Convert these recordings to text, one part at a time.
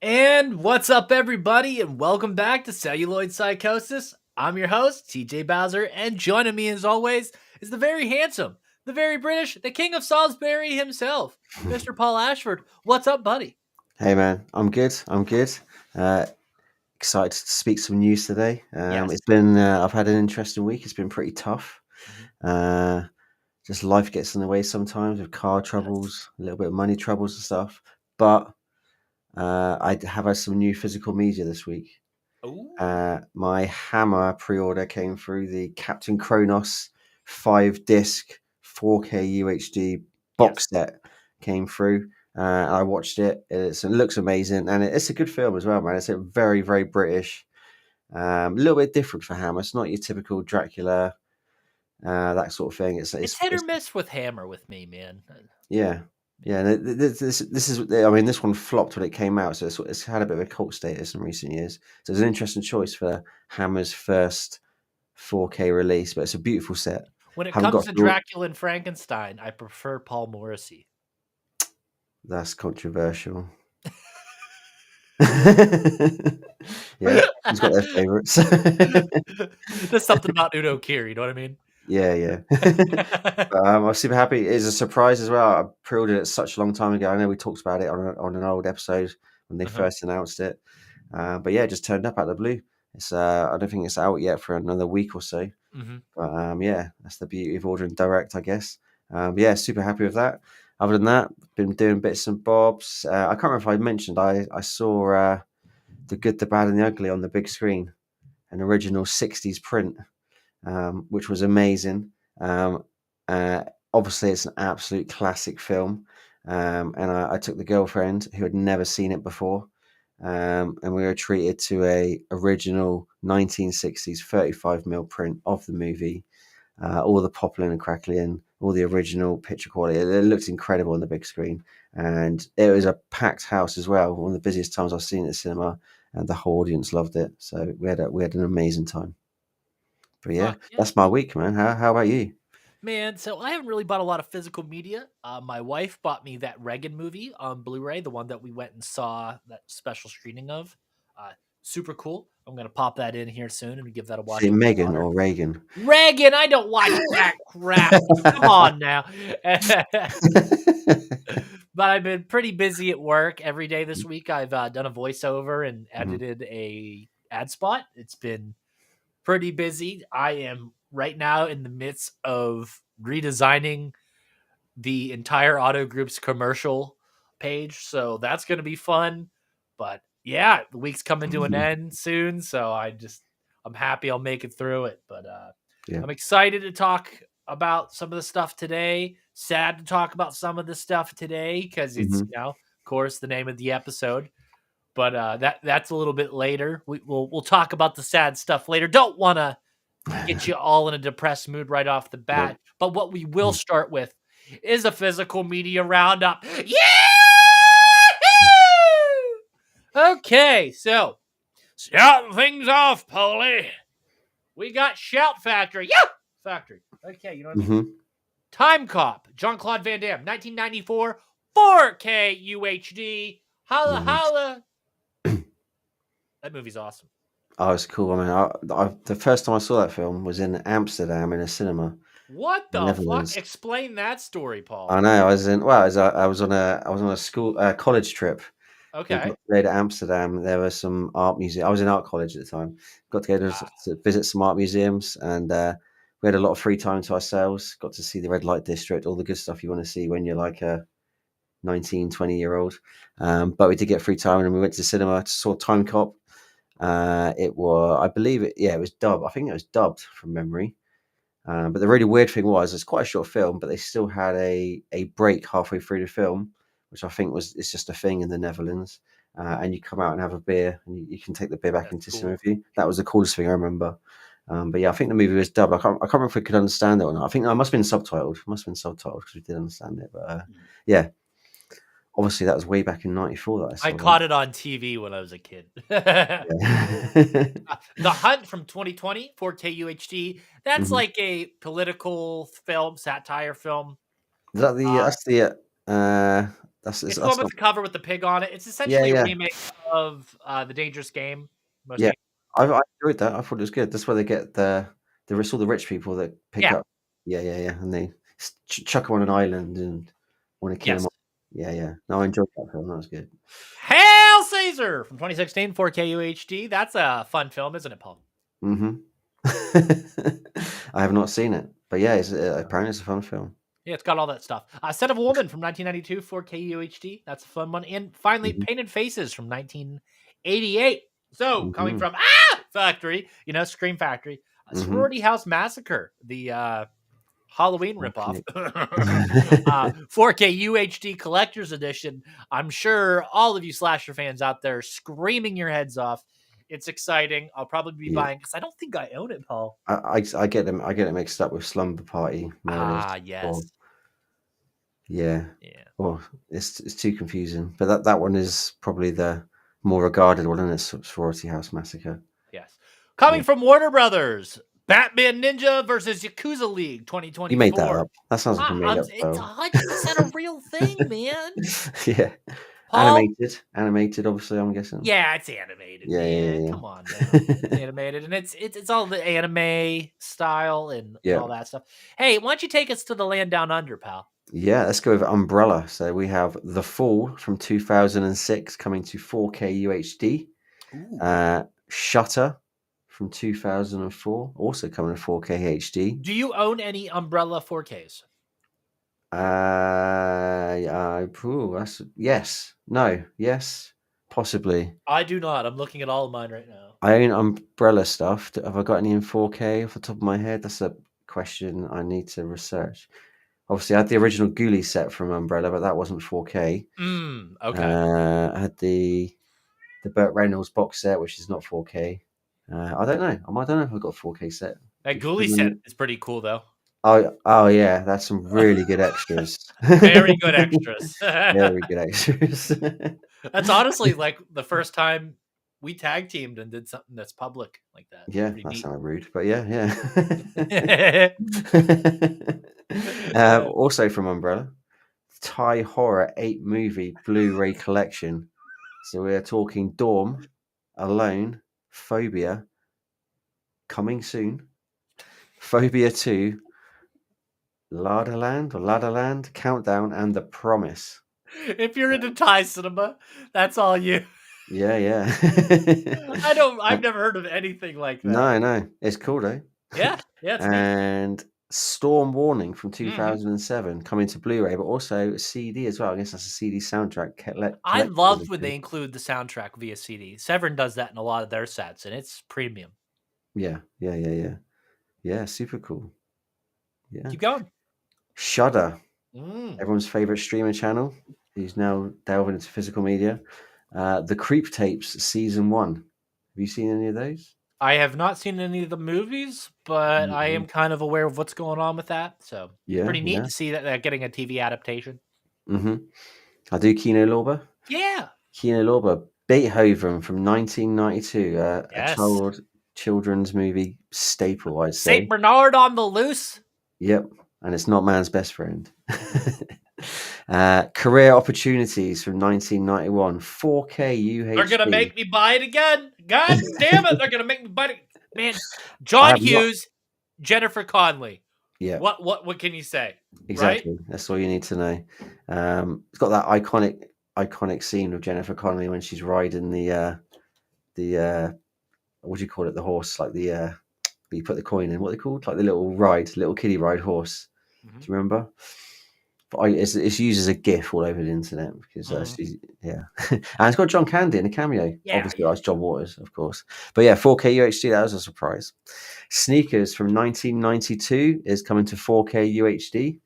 And what's up, everybody, and welcome back to Celluloid Psychosis. I'm your host, TJ Bowser, and joining me, as always, is the very handsome, the very British, the King of Salisbury himself, Mr. Paul Ashford. What's up, buddy? Hey man, I'm good. I'm good. Uh, Excited to speak some news today. Yes. It's been I've had an interesting week. It's been pretty tough. Mhm. Uh, just life gets in the way sometimes with car Yes. troubles, a little bit of money troubles and stuff. But have had some new physical media this week. Ooh. My Hammer pre-order came through. The Captain Kronos 5-disc 4K UHD Yes. box set came through. I watched it. It looks amazing, and it's a good film as well, man. It's a very, very British, a little bit different for Hammer. It's not your typical Dracula, that sort of thing. It's hit or miss with Hammer with me, man. Yeah, yeah. This is. I mean, this one flopped when it came out, so it's had a bit of a cult status in recent years. So it's an interesting choice for Hammer's first 4K release, but it's a beautiful set. When it Haven't comes got to through. Dracula and Frankenstein, I prefer Paul Morrissey. That's controversial. Yeah, he's got their favorites. There's something about Udo Kier, you know what I mean? Yeah, yeah. I'm super happy. It's a surprise as well. I pre-ordered it such a long time ago. I know we talked about it on an old episode when they Uh-huh. first announced it. But yeah, it just turned up out of the blue. It's I don't think it's out yet for another week or so. Mhm. But yeah, that's the beauty of ordering direct, I guess. Yeah, super happy with that. Other than that, been doing bits and bobs. I can't remember if I mentioned I saw The Good, the Bad, and the Ugly on the big screen, an original '60s print, which was amazing. Um, uh, Obviously, it's an absolute classic film, and I took the girlfriend who had never seen it before, and we were treated to a original 1960s 35mm print of the movie, all the poplin and crackling, all the original picture quality. It looked incredible on the big screen, and it was a packed house as well. One of the busiest times I've seen at the cinema, and the whole audience loved it. So we had an amazing time. But yeah, Fuck yeah. that's my week, man. How about you? Man, so I haven't really bought a lot of physical media. My wife bought me that Reagan movie on Blu-ray, the one that we went and saw that special screening of. Uh, Super cool. I'm gonna pop that in here soon and give that a Is watch it with my Megan daughter. or Reagan? Reagan, I don't watch that crap. Come on now. But I've been pretty busy at work every day this week. I've done a voiceover and Mhm. edited a ad spot. It's been pretty busy. I am right now in the midst of redesigning the entire Auto Group's commercial page, so that's going to be fun. But yeah, the week's coming to an end soon, so I'm happy I'll make it through it. But Yeah. I'm excited to talk about some of the stuff today. Sad to talk about some of the stuff today because it's, Mhm. of course, the name of the episode. But that's a little bit later. We'll talk about the sad stuff later. Don't want to get you all in a depressed mood right off the No. bat. But what we will start with is a physical media roundup. Yeah! Okay, so starting things off, Polly. We got Shout Factory. Yeah! Factory. Okay, you know what I mean? Mhm. Time Cop, Jean Claude Van Damme, 1994, 4K UHD. Holla, Nice. holla. That movie's awesome. Oh, it's cool. I mean, the first time I saw that film was in Amsterdam in a cinema What in the the fuck? Netherlands. Explain that story, Paul. I know. I was in. Well, I was on a school college trip. We got Okay. to go to Amsterdam. There were some art museum. I was in art college at the time. Got to go Ah, to visit some art museums, and we had a lot of free time to ourselves. Got to see the red light district, all the good stuff you want to see when you're like a 19, 20-year-old. But we did get free time, and we went to the cinema. Saw Time Cop. It was, I believe it. Yeah, it was dubbed. I think it was dubbed from memory. But the really weird thing was, it's quite a short film, but they still had a break halfway through the film, which I think was it's just a thing in the Netherlands. And you come out and have a beer, and you can take the beer back that's into cinema cool. with you. That was the coolest thing I remember. But yeah, I think the movie was dubbed. I can't remember if we could understand it or not. I think it must have been subtitled. It must have been subtitled because we did understand it. But yeah, obviously that was way back in '94 that I I saw that. caught it on TV when I was a kid. The Yeah. Hunt from 2020, 4K UHD. That's Mhm. like a political film, satire film. Is that the Uh, that's the It's the one with not. the cover with the pig on it. It's Yeah, essentially a yeah, remake of The Dangerous Game. Most yeah. people. I enjoyed that. I thought it was good. That's where they get it's all the rich people that pick Yeah. up. Yeah, yeah, yeah, and they chuck them on an island and want to kill them. Yes. Yeah, yeah. No, I enjoyed that film. That was good. Hail Caesar from 2016, 4K UHD. That's a fun film, isn't it, Paul? Mm-hmm. I have not seen it, but yeah, apparently it's a fun film. Yeah, it's got all that stuff. Son of a Woman from 1992, 4K UHD. That's a fun one. And finally, Mm-hmm. Painted Faces from 1988. So, coming Mm-hmm. from Factory, Scream Factory, Mm-hmm. Sorority House Massacre, the Halloween ripoff, Okay. 4K UHD Collector's Edition. I'm sure all of you slasher fans out there screaming your heads off. It's exciting. I'll probably be Yeah, buying because I don't think I own it, Paul. I get them. I get it mixed up with Slumber Party Murders. Or Yes. yeah, Yeah. or it's too confusing. But that one is probably the more regarded one, and it's Sorority House Massacre. Yes. Coming Yeah, from Warner Brothers, Batman Ninja versus Yakuza League you made that 2024. up. That sounds like a made up It's film. 100% a real thing, man. Yeah, Paul? animated. Obviously, I'm guessing. Yeah, it's animated, Yeah, yeah, man. yeah, Come on now. It's yeah. animated and it's all the anime style and Yeah. all that stuff. Hey, why don't you take us to the land down under, pal? Yeah, let's go with Umbrella. So we have The Fall from 2006 coming to 4K UHD. Ooh. Shutter from 2004, also coming to 4K HD. Do you own any Umbrella 4Ks? Yes, no, yes, possibly. I do not. I'm looking at all of mine right now. I own Umbrella stuff. Have I got any in 4K off the top of my head? That's a question I need to research. Obviously, I had the original Ghoulie set from Umbrella, but that wasn't 4K. Okay. I had the Burt Reynolds box set, which is not 4K. I don't know. I don't know if I've got a 4K set. That Ghoulie set is pretty cool, though. Oh yeah, that's some really good extras. Very good extras. Very good extras. That's honestly like the first time we tag teamed and did something that's public like that. Yeah, Pretty that neat. sounded rude, but yeah. Yeah. Also from Umbrella, Thai horror 8 movie Blu-ray collection. So we're talking Dorm, Alone, Phobia, coming soon, Phobia 2, Ladaland, Countdown, and The Promise. If you're into Thai cinema, that's all you. Yeah. I've never heard of anything like that. No, it's cool though. Yeah, it's neat. And Storm Warning from Mhm. 2007 coming to Blu-ray, but also a CD as well. I guess that's a CD soundtrack. I Collector's love when edition. they include the soundtrack via CD. Severn does that in a lot of their sets, and it's premium. Yeah. Yeah, super cool. Yeah. Keep going. Shudder, Mm. everyone's favorite streaming channel, who's now delving into physical media. The Creep Tapes Season 1. Have you seen any of those? I have not seen any of the movies, but I Mhm. am kind of aware of what's going on with that. So Yeah, pretty neat yeah. to see that they're getting a TV adaptation. I do Kino Lorber. Yeah. Kino Lorber, Beethoven from 1992, Yes. a children's movie staple, I'd say. Saint Bernard on the loose. Yep, and it's not man's best friend. Career Opportunities from 1991, 4K UHD. They're gonna make me buy it again. God damn it! They're gonna make me buy it. Man, I John have not- Hughes, Jennifer Connelly. Yeah, What can you say? exactly. Right? That's all you need to know. It's got that iconic scene of Jennifer Connelly when she's riding the what do you call it? The horse, like the you put the coin in. What are they called? Like the little kiddie ride horse. Mhm. Do you remember? But it's used as a GIF all over the internet because yeah, and it's got John Candy in a cameo. Yeah, Obviously, that's John Waters, of course. But yeah, 4K UHD. That was a surprise. Sneakers from 1992 is coming to 4K UHD.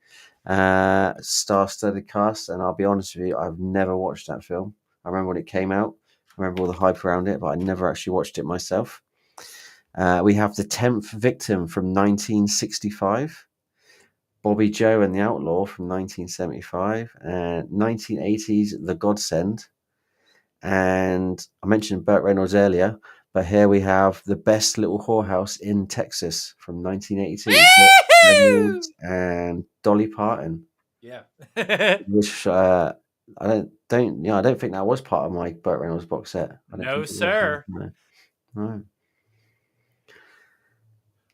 Star-studded cast, and I'll be honest with you, I've never watched that film. I remember when it came out. I remember all the hype around it, but I never actually watched it myself. We have The 10th Victim from 1965. Bobby Joe and the Outlaw from 1975, and 1980s The Godsend. And I mentioned Burt Reynolds earlier, but here we have The Best Little Whorehouse in Texas from 1982. Burt Reynolds and Dolly Parton. Yeah. Which I don't think that was part of my Burt Reynolds box set. I don't No, think it was. No. sir. No. No.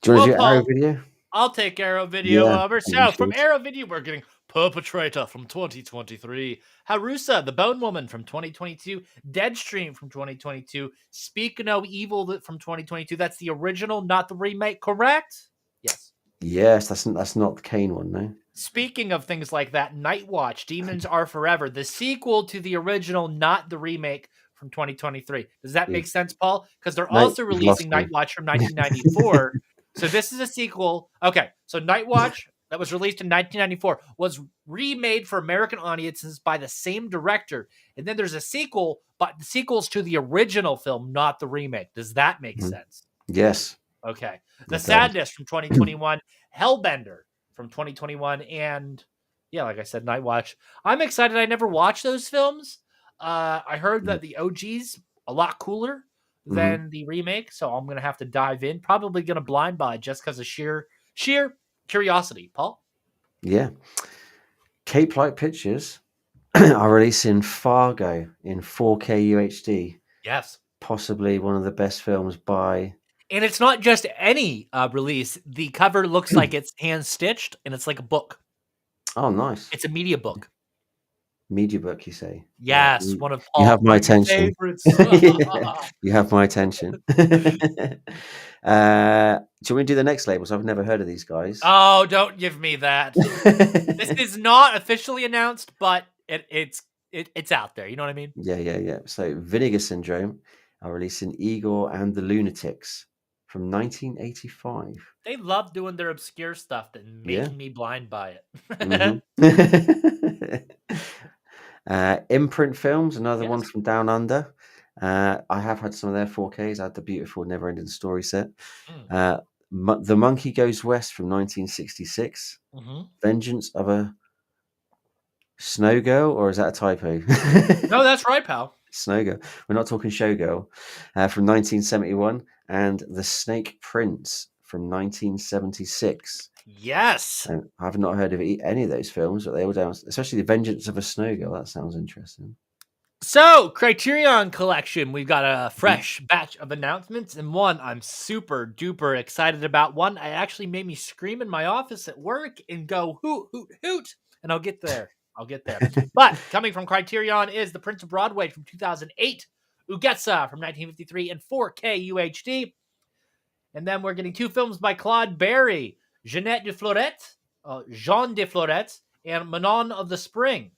Do you want Well, to do Arrow Paul, Video? I'll take Arrow Video Yeah, over. I think you So, from should. Arrow Video, we're getting Perpetrator from 2023, Harusa, the Bone Woman from 2022, Deadstream from 2022, Speak No Evil from 2022. That's the original, not the remake, correct? Yes. Yes, that's not the Kane one, no. Speaking of things like that, Night Watch, Demons Are Forever, the sequel to the original, not the remake from 2023. Does that Yeah. make sense, Paul? Because they're No, also you've lost releasing Night me. Watch from 1994. So this is a sequel. Okay, so Night Watch that was released in 1994 was remade for American audiences by the same director. And then there's a sequel, but the sequel's to the original film, not the remake. Does that make Mhm. sense? Yes, Okay. The it does. Sadness from 2021, Hellbender from 2021, and yeah, like I said, Night Watch. I'm excited. I never watched those films. I heard Mhm. that the OG's a lot cooler Mhm. than the remake, so I'm gonna have to dive in. Probably gonna blind buy just because of sheer curiosity. Paul? Yeah. Cape Light Pictures are releasing Fargo in 4K UHD. Yes. Possibly one of the best films by. And it's not just any release. The cover looks like it's hand stitched, and it's like a book. Oh, nice. It's a media book. Media book, you say? Yeah, Yes, one of you have Paul's my many attention. favorites. Yeah, you have my attention. Do you want me to do the next labels? I've never heard of these guys. Oh, don't give me that. This is not officially announced, but it's out there. You know what I mean? Yeah. So Vinegar Syndrome are releasing Igor and the Lunatics from 1985. They love doing their obscure stuff and Yeah. making me blind by hmm it. Imprint Films, another one Yes. from Down Under. I have had some of their 4Ks. I had the beautiful Never Ending Story set. Mm. The Monkey Goes West from 1966. Hmm. Vengeance of a Snow Girl, or is that a typo? No, that's right, pal. Snow Girl. We're not talking Showgirl. From 1971, and The Snake Prince from 1976. Yes. And I've not heard of any of those films, but they all down, especially The Vengeance of a Snow Girl. That sounds interesting. So, Criterion Collection, we've got a fresh batch of announcements, and one I'm super duper excited about. One I actually made me scream in my office at work and go hoot hoot hoot, and I'll get there. But coming from Criterion is The Prince of Broadway from 2008, Ugetsa from 1953 in 4K UHD, and then we're getting two films by Claude Berry, Jeanette de Florette, Jean de Florette, and Manon of the Spring. Nice.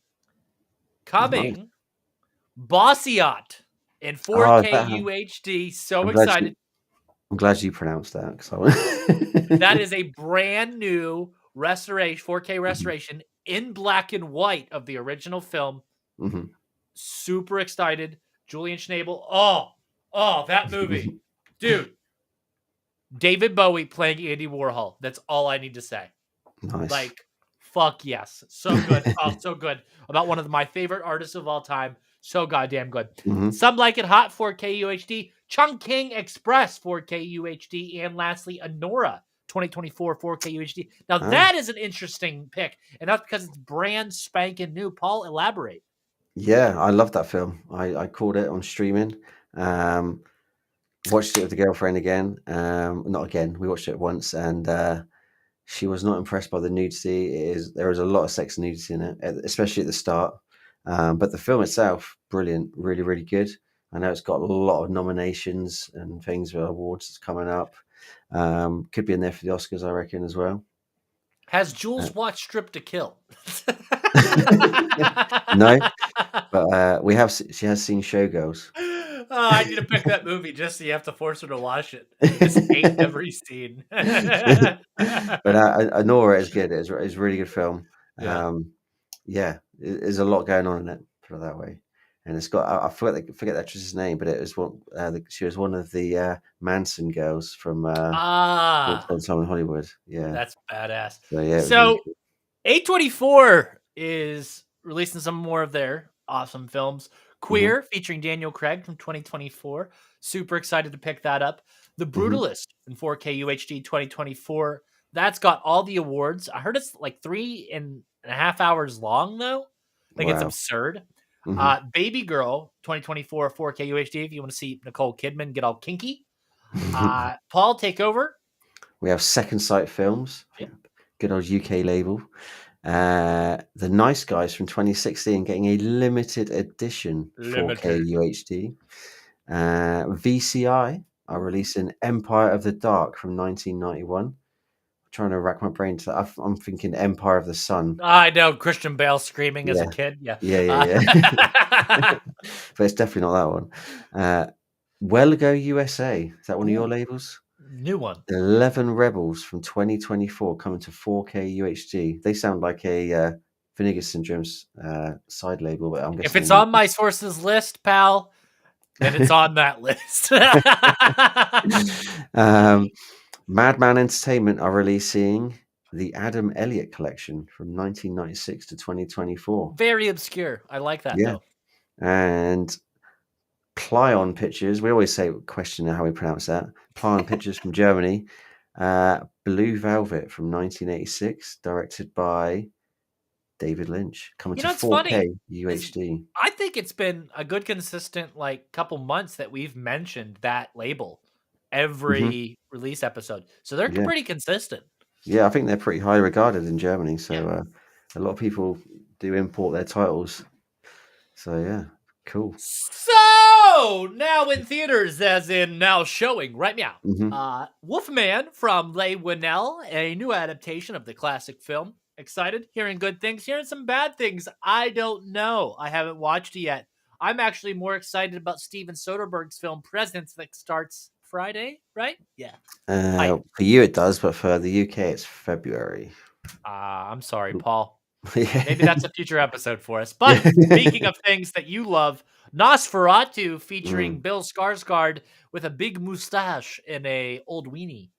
Coming Bossiot in Oh, 4K UHD. So I'm glad excited. I'm glad you pronounced that. That is a brand new restoration, 4K restoration in black and white of the original film. Mhm. Super excited. Julian Schnabel. Oh, that movie. Dude. David Bowie playing Andy Warhol. That's all I need to say. Nice. Like, fuck yes. So good. Oh, so good. About one of my favorite artists of all time. So goddamn good. Mhm. Some Like It Hot 4K UHD, Chungking Express 4K UHD, and lastly, Anora 2024 4K UHD. Now that is an interesting pick, and that's because it's brand spanking new. Paul, elaborate. Yeah, I love that film. I caught it on streaming. Watched it with the girlfriend again. Not again. We watched it once, and she was not impressed by the nudity. There is a lot of sex and nudity in it, especially at the start. But the film itself, brilliant, really, really good. I know it's got a lot of nominations and things for awards that's coming up. Could be in there for the Oscars, I reckon, as well. Has Jules watched Strip to Kill? No, but she has seen Showgirls. Oh, I need to pick that movie just so you have to force her to watch it. Just hate every scene. But Anora is good. It's a really good film. Yeah. There's a lot going on in it, put it that way. And it's got I forget the actress's name, but it was she was one of the Manson girls from Once Upon a Time in Hollywood. Yeah, That's badass. so yeah, it was really So cool. A24 is releasing some more of their awesome films. Queer, featuring Daniel Craig from 2024. Super excited to pick that up. The Brutalist in 4K UHD 2024. That's got all the awards. I heard it's like 3.5 hours long, though. Like, it's Wow. absurd. Hmm. Baby Girl 2024 4K UHD. If you want to see Nicole Kidman get all kinky, Paul, take over. We have Second Sight Films, Yep. good old UK label. The Nice Guys from 2016 getting a limited edition 4K Limited. UHD. VCI are releasing Empire of the Dark from 1991. I'm trying to rack my brain. I'm thinking Empire of the Sun. I know Christian Bale screaming as a Yeah, kid. Yeah. yeah. But it's definitely not that one. Well Ago USA. Is that one of your Ooh, labels? new one. 11 Rebels from 2024 coming to 4K UHD. They sound like a Vinegar Syndrome's side label, but I'm If guessing it's they're not. on my sources list, pal, then it's on that list. Madman Entertainment are releasing the Adam Elliott collection from 1996 to 2024. Very obscure. I like that Yeah. though. And Plion Pictures, we always say question how we pronounce that. Plion Pictures from Germany. Blue Velvet from 1986, directed by David Lynch, coming You to know, it's 4K funny is UHD. I think it's been a good consistent like couple months that we've mentioned that label Hmm. every release episode. So they're Yeah, pretty consistent. yeah, I think they're pretty high regarded in Germany. Yeah. So a lot of people do import their titles. So yeah, cool. So now in theaters, as in now showing right now. Hmm. Wolfman from Leigh Whannell, a new adaptation of the classic film. Excited, hearing good things, hearing some bad things. I don't know. I haven't watched it yet. I'm actually more excited about Steven Soderbergh's film Presence that starts Friday, right? Yeah. Hype. For you it does, but for the UK it's February. I'm sorry, Paul. Maybe Yeah. that's a future episode for us. But speaking of things that you love, Nosferatu featuring Mm, Bill Skarsgård with a big mustache and a old weenie.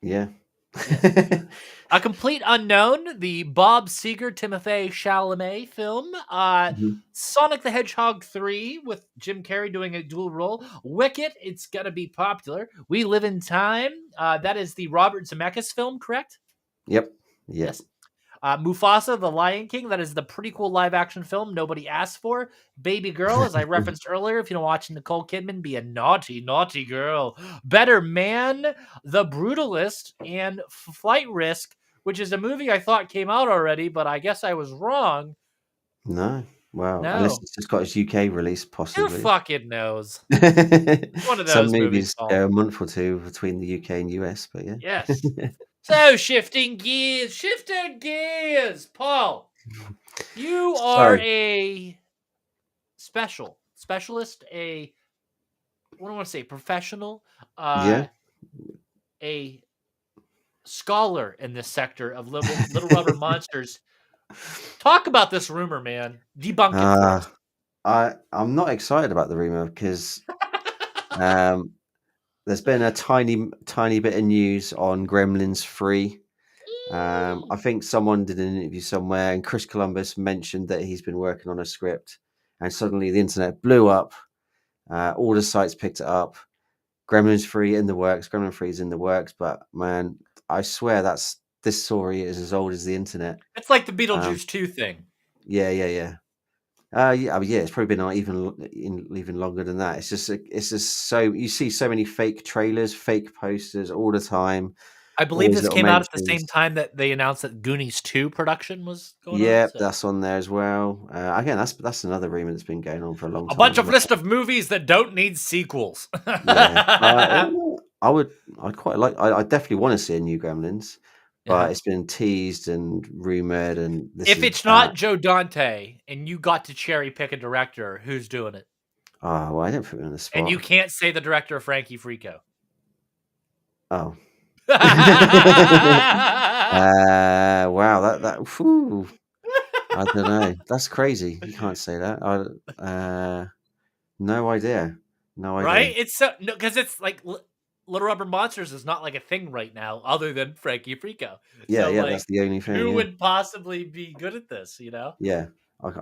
yeah. Yes. A Complete Unknown, the Bob Seger Timothée Chalamet film. Mhm. Sonic the Hedgehog 3 with Jim Carrey doing a dual role. Wicket, it's going to be popular. We Live in Time, that is the Robert Zemeckis film, correct? Yep. Yep. Yes. Mufasa, The Lion King, that is the pretty cool live action film nobody asked for. Baby Girl, as I referenced earlier, if you don't watch Nicole Kidman, be a naughty, naughty girl. Better Man, The Brutalist, and Flight Risk, which is a movie I thought came out already, but I guess I was wrong. No. Wow. Unless No. it's just got its UK release, Who possibly. fucking knows? One of Some those movies, movies Paul. go a month or two between the UK and US, but yeah. Yes. So, shifting gears. Paul, you are So, a specialist, a what do I want to say, professional, yeah. a scholar in this sector of little rubber monsters. Talk about this rumor, man. Debunk it for Uh, us. I'm not excited about the rumor because um, there's been a tiny bit of news on Gremlins 3. I think someone did an interview somewhere, and Chris Columbus mentioned that he's been working on a script, and suddenly the internet blew up. All the sites picked it up. Gremlins 3 in the works. Gremlin 3 is in the works, but man, I swear this story is as old as the internet. It's like the Um, Beetlejuice 2 thing. yeah, yeah, yeah. Yeah, I mean, yeah, it's probably been even longer than that. It's just so you see so many fake trailers, fake posters all the time. I All believe these this little came out at the mentions. same time that they announced that Goonies 2 production was going on. Yeah, So that's on there as well. Again, that's another rumor that's been going on for a long a time bunch as of well. list of movies that don't need sequels. Yeah, I'd quite like. I definitely want to see a new Gremlins, but Yeah. it's been teased and rumored, and this If is it's that. not Joe Dante and you got to cherry pick a director, who's doing it? Oh, well, I don't put me on the And you spot. can't say the director of Frankie Frico. Oh, wow, whew, I don't know. That's crazy. You can't say that. No idea. No idea. Right? It's so no, because it's like Little Rubber Monsters is not like a thing right now, other than Frankie Frico. Yeah, So yeah, like, that's the only thing. who Yeah, would possibly be good at this? You know, yeah.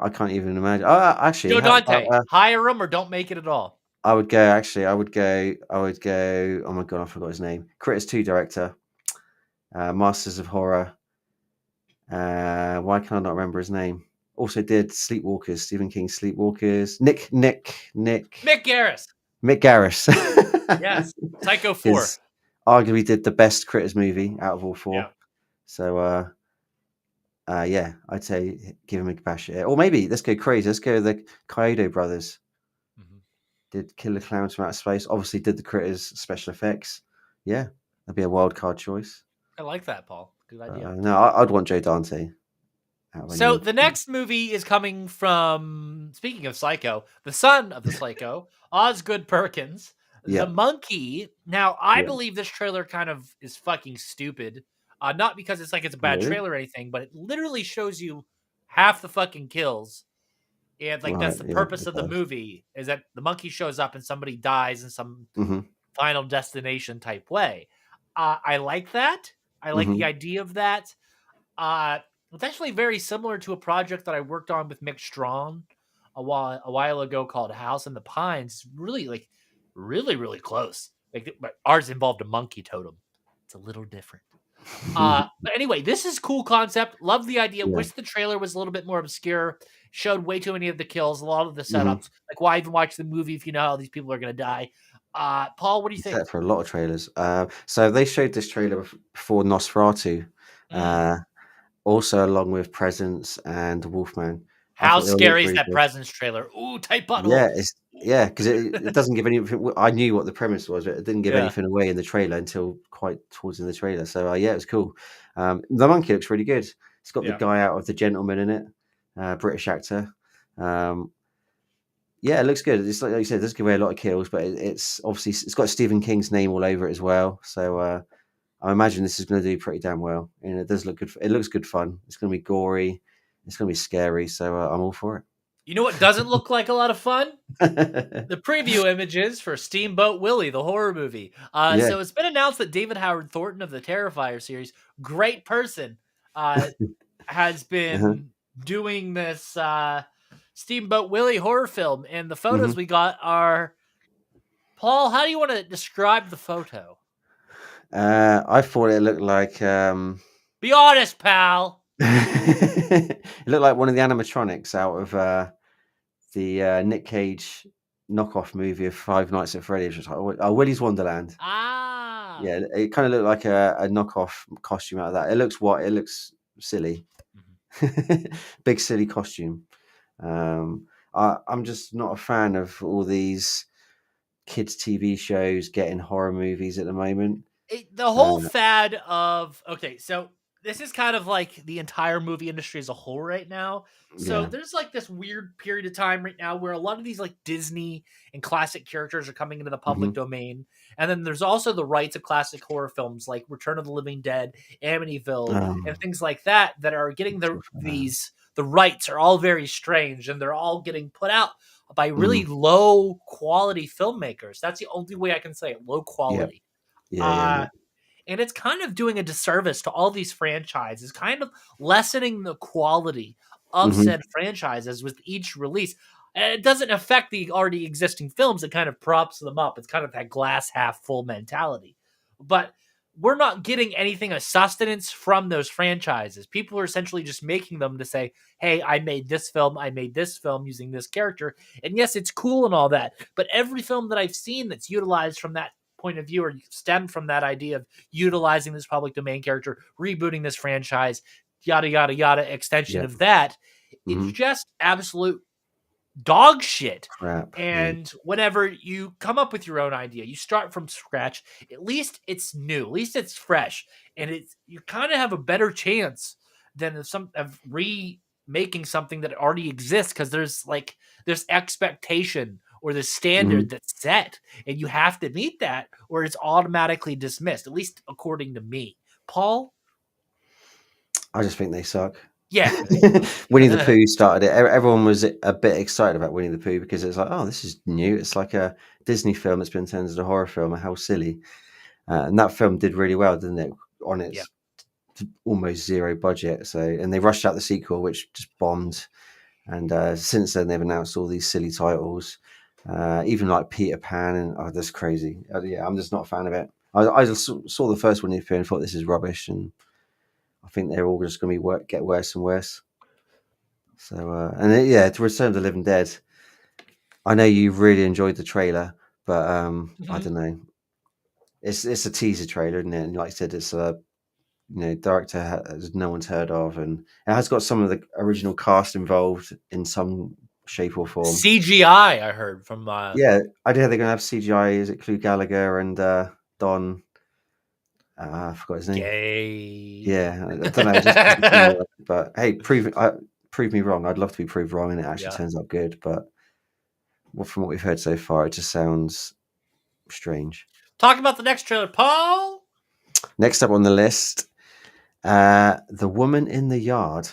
I can't even imagine. Actually, Joe how about Dante, hire him or don't make it at all. I would go. Actually, I would go. I would go. Oh my god, I forgot his name. Critters 2 director, Masters of Horror. Why can I not remember his name? Also did Sleepwalkers, Stephen King's Sleepwalkers. Nick Mick Garris. Mick Garris. Yes. Psycho 4. Because arguably did the best Critters movie out of all Yeah. four. So yeah, I'd say give him a bash. Or maybe let's go crazy. Let's go the Kyoto brothers. Mhm. Did Killer Clowns from Outer Space. Obviously did the Critters special effects. Yeah, that'd be a wild card choice. I like that, Paul. Good idea. No, I'd want Joe Dante out of So anyone. the next movie is coming from, speaking of Psycho, the son of the Psycho, Osgood Perkins, the Yeah, monkey. Now, I yeah. believe this trailer kind of is fucking stupid. Not because it's like it's a bad Really? trailer or anything, but it literally shows you half the fucking kills. And like Right. that's the Yeah, purpose it of the does. movie, is that the monkey shows up and somebody dies in some Mm-hmm. Final Destination type way. I like that. I like the Mm-hmm. idea of that. It's actually very similar to a project that I worked on with Mick Strawn a while ago called House in the Pines. Really, like, really close. Like, but ours involved a monkey totem. It's a little different. But anyway, this is cool concept. Love the idea. Yeah. Wish the trailer was a little bit more obscure. Showed way too many of the kills, a lot of the Mm-hmm. setups. Like, why even watch the movie if you know how these people are gonna die? Paul, what do you think? Set for a lot of trailers. So they showed this trailer before Nosferatu, Mm. uh, also along with Presence and Wolfman. I How thought they all looked scary is really that good. Presence trailer? Ooh, tight butthole. Yeah, because it doesn't give anything. I knew what the premise was, but it didn't give Yeah, anything away in the trailer until quite towards in the trailer. So yeah, it was cool. The monkey looks really good. It's got the yeah. guy out of The Gentleman in it, British actor. Um, yeah, it looks good. It's like you said, it does give away a lot of kills, but it's obviously it's got Stephen King's name all over it as well. So I imagine this is going to do pretty damn well, and it does look good. It looks good fun. It's going to be gory. It's going to be scary. So I'm all for You know what doesn't look like a lot of fun? it. The preview images for Steamboat Willie, the horror movie. Yeah. So it's been announced that David Howard Thornton of the Terrifier series, great person, has Uh-huh. been doing this Steamboat Willie horror film. And the Hmm. photos we got are, Paul, how do you want to describe the photo? I thought it looked like Be honest, pal. it looked like one of the animatronics out of the Nick Cage knockoff movie of Five Nights at Freddy's. Which was like, oh, Willy's Wonderland. Ah. Yeah, it kind of looked like a knockoff costume out of that. It looks what? It looks silly. Mhm. Big silly costume. I'm just not a fan of all these kids' TV shows getting horror movies at the moment. The whole fad of, okay, so this is kind of like the entire movie industry as a whole right now. So Yeah. there's like this weird period of time right now where a lot of these like Disney and classic characters are coming into the public Hmm. domain. And then there's also the rights of classic horror films like Return of the Living Dead, Amityville, and things like that that are getting the rights are all very strange, and they're all getting put out by really low quality filmmakers. That's the only way I can say it, low Yeah. quality. Yeah. And it's kind of doing a disservice to all these franchises, kind of lessening the quality of Hmm. said franchises with each release. And it doesn't affect the already existing films, it kind of props them up. It's kind of that glass half full mentality. But we're not getting anything of sustenance from those franchises. People are essentially just making them to say, hey, I made this film using this character. And yes, it's cool and all that. But every film that I've seen that's utilized from that point of view or stemmed from that idea of utilizing this public domain character, rebooting this franchise, yada, yada, yada, extension Yeah. of that, it's Hmm. just absolute dog shit. Crap. Yeah. And whenever you come up with your own idea, you start from scratch, at least it's new, at least it's fresh, and it's you kind of have a better chance than of remaking something that already exists, because there's expectation or the Hmm. standard that's set, and you have to meet that or it's automatically dismissed, at least according to me. Paul? I just think they suck. Yeah. Winnie the Pooh started it. Everyone was a bit excited about Winnie the Pooh because it's like, oh, this is new. It's like a Disney film that's been turned into a horror film. How silly! And that film did really well, didn't it? On Yeah. its almost zero budget. So, and they rushed out the sequel, which just bombed. And since then, they've announced all these silly titles, even like Peter Pan, and oh, that's crazy. Yeah, I'm just not a fan of it. I just saw the first one and thought this is rubbish, and I think they're all just going to get worse and worse. So yeah, to Return of the Living Dead. I know you really enjoyed the trailer, but I Mhm. don't know. It's a teaser trailer, isn't it? And like I said, it's a director no one's heard of, and it has got some of the original cast involved in some shape or form. CGI, I heard from Yeah, I did. They're gonna have CGI. Is it Clue Gallagher and Don? I forgot his name. gay. Yeah, I don't know. But hey, prove me wrong. I'd love to be proved wrong, and it actually Yeah. turns out good. But from what we've heard so far, it just sounds strange. Talk about the next trailer, Paul. Next up on the list, The Woman in the Yard.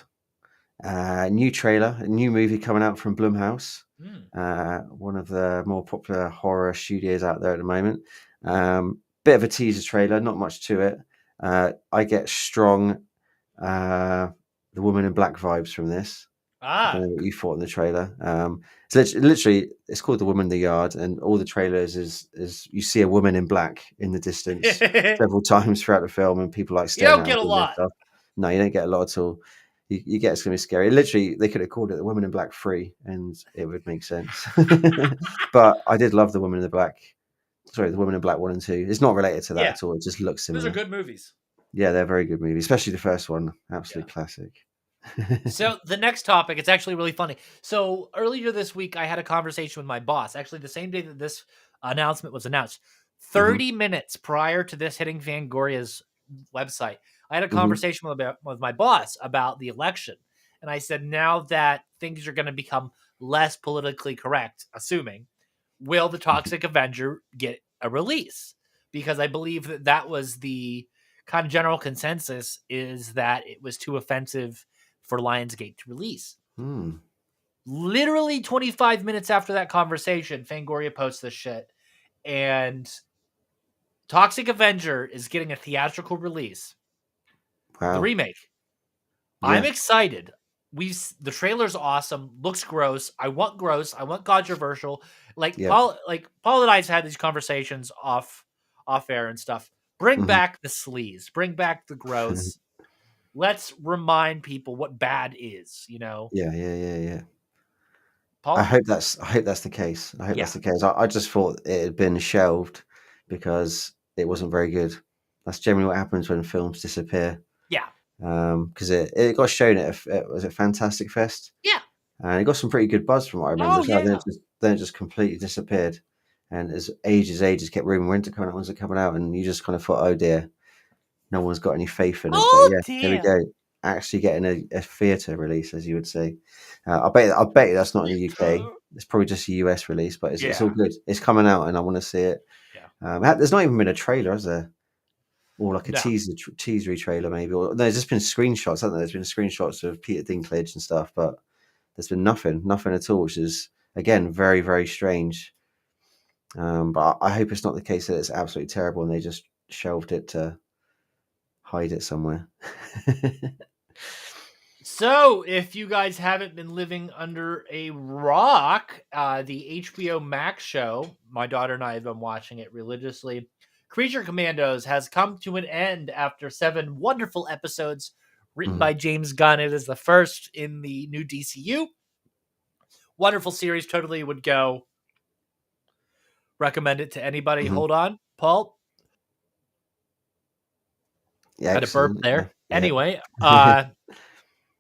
New trailer, a new movie coming out from Blumhouse, Mm. one of the more popular horror studios out there at the moment. Bit of a teaser trailer, not much to it. I get strong The Woman in Black vibes from this. I don't Ah. know what you thought in the trailer. So literally, it's called The Woman in the Yard, and all the trailers is you see a woman in black in the distance You several times throughout the film, and people like staring don't out get a the window and lot. stuff. No, you don't get a lot at all. You get it's going to be scary. Literally, they could have called it The Woman in Black 3, and it would make sense. But I did love The Woman in the Black. Sorry, The Woman in Black 1 and 2. It's not related to that Yeah, at all. It just looks those are similar. good movies. Yeah, they're very good movies, especially the first one. Yeah. Absolute classic. So the next topic, it's actually really funny. So earlier this week, I had a conversation with my boss. Actually, the same day that this announcement was announced, Hmm. 30 minutes prior to this hitting Fangoria's website, I had a Hmm. conversation with my boss about the election. And I said, now that things are going to become less politically correct, assuming, will the Toxic Avenger get a release? Because I believe that that was the kind of general consensus, is that it was too offensive for Lionsgate to release. Hmm. Literally 25 minutes after that conversation, Fangoria posts this shit, and Toxic Avenger is getting a theatrical release. The Wow. remake. I'm Yeah. excited. The trailer's awesome. Looks gross. I want gross. I want controversial. Yep. Like Paul and I's had these conversations off air and stuff. Bring Mhm. back the sleaze. Bring back the gross. Let's remind people what bad is, Yeah, yeah, yeah, yeah. Paul? I hope that's the case. I hope that's Yeah. the case. I just thought it had been shelved because it wasn't very good. That's generally what happens when films disappear. Yeah. Because it got shown at was it Fantastic Fest, Yeah. and it got some pretty good buzz from what I remember Oh as well. yeah. Then it just completely disappeared, and as ages kept rumouring when's it coming out, when's it coming out, and you just kind of thought, oh dear, no one's got any faith in it. But Oh yeah, there we dear. go. Actually getting a theatre release, as you would say. I bet you that's not in the UK. It's probably just a US release, but it's all Yeah. good. It's coming out, and I want to see it. Yeah. There's not even been a trailer, has there? Or like a No. teasery trailer, maybe. Or no, there's just been screenshots, haven't there? There's been screenshots of Peter Dinklage and stuff, but there's been nothing at all, which is again very, very strange. But I hope it's not the case that it's absolutely terrible and they just shelved it to hide it somewhere. So, if you guys haven't been living under a rock, the HBO Max show, my daughter and I have been watching it religiously. Creature Commandos has come to an end after 7 wonderful episodes written Mhm, by James Gunn. It is the first in the new DCU. Wonderful series. Totally would go. Recommend it to anybody. mhm. Hold on, Paul. Yeah, Had a burp excellent. Yeah, there. yeah. Anyway,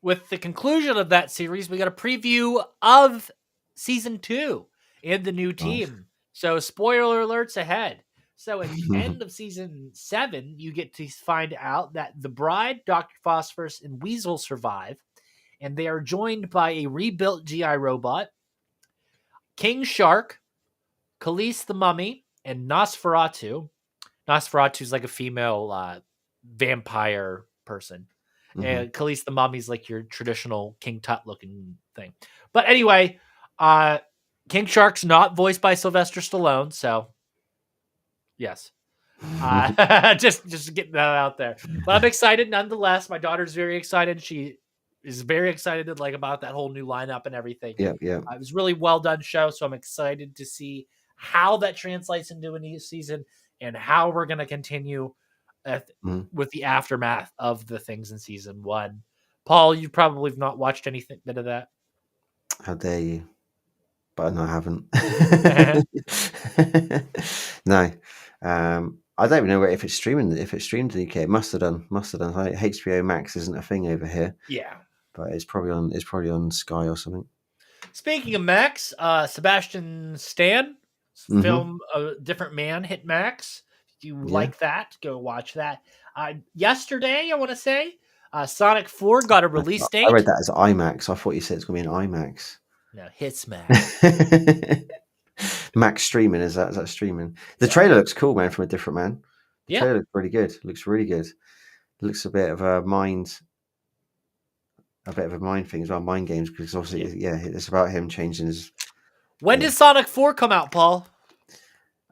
with the conclusion of that series, we got a preview of season 2 and the new Nice. team. So, spoiler alerts ahead. So, at the end of season 7, you get to find out that the Bride, Dr. Phosphorus, and Weasel survive, and they are joined by a rebuilt GI robot, King Shark, Khalees the Mummy, and Nosferatu. Nosferatu's like a female vampire person. Mhm. And Khalees the Mummy's like your traditional King Tut looking thing. But anyway, King Shark's not voiced by Sylvester Stallone, so yes. Just getting that out there. But I'm excited nonetheless. My daughter's very excited. She is very excited like about that whole new lineup and everything. Yep, yep. It was a really well done show, so I'm excited to see how that translates into a new season and how we're going to continue Mhm. with the aftermath of the things in season 1. Paul, you probably have not watched anything bit of that. How dare you? But no, I haven't. No. I don't even know if it's streaming. If it's streamed in the UK, it must have done. Must have done. Like, HBO Max isn't a thing over here, Yeah. but it's probably on. It's probably on Sky or something. Speaking of Max, Sebastian Stan Mm-hmm. film A Different Man hit Max. If you Yeah. like that, go watch that. Yesterday, I want to say, Sonic 4 got a release I read date. that as IMAX. I thought you said it's going to be an IMAX. No, hits Max. Max streaming is that streaming? The Yeah. trailer looks cool, man. From A Different Man. The Yeah. trailer looks really good. Looks really good. Looks a bit of a mind thing as well, mind games, because obviously, yeah, it's about him changing his. When Yeah. does Sonic 4 come out, Paul?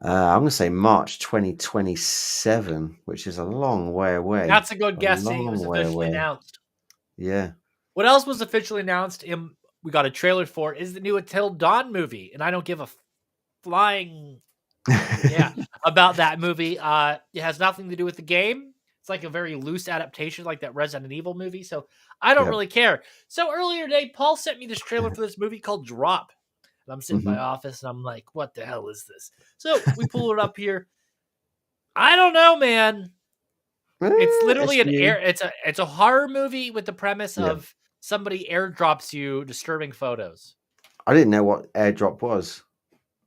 I'm going to say March 2027, which is a long way away. That's a good A guess, seeing it long was way officially away. announced. Yeah. What else was officially announced? We got a trailer for is the new Until Dawn movie, and I don't give a flying about that movie. It has nothing to do with the game. It's like a very loose adaptation, like that Resident Evil movie. So I don't Yep. really care. So earlier today, Paul sent me this trailer for this movie called Drop. And I'm sitting in my office and I'm like, what the hell is this? So we pull it up here. I don't know, man. It's literally it's a horror movie with the premise Yeah. of somebody airdrops you disturbing photos. I didn't know what AirDrop was.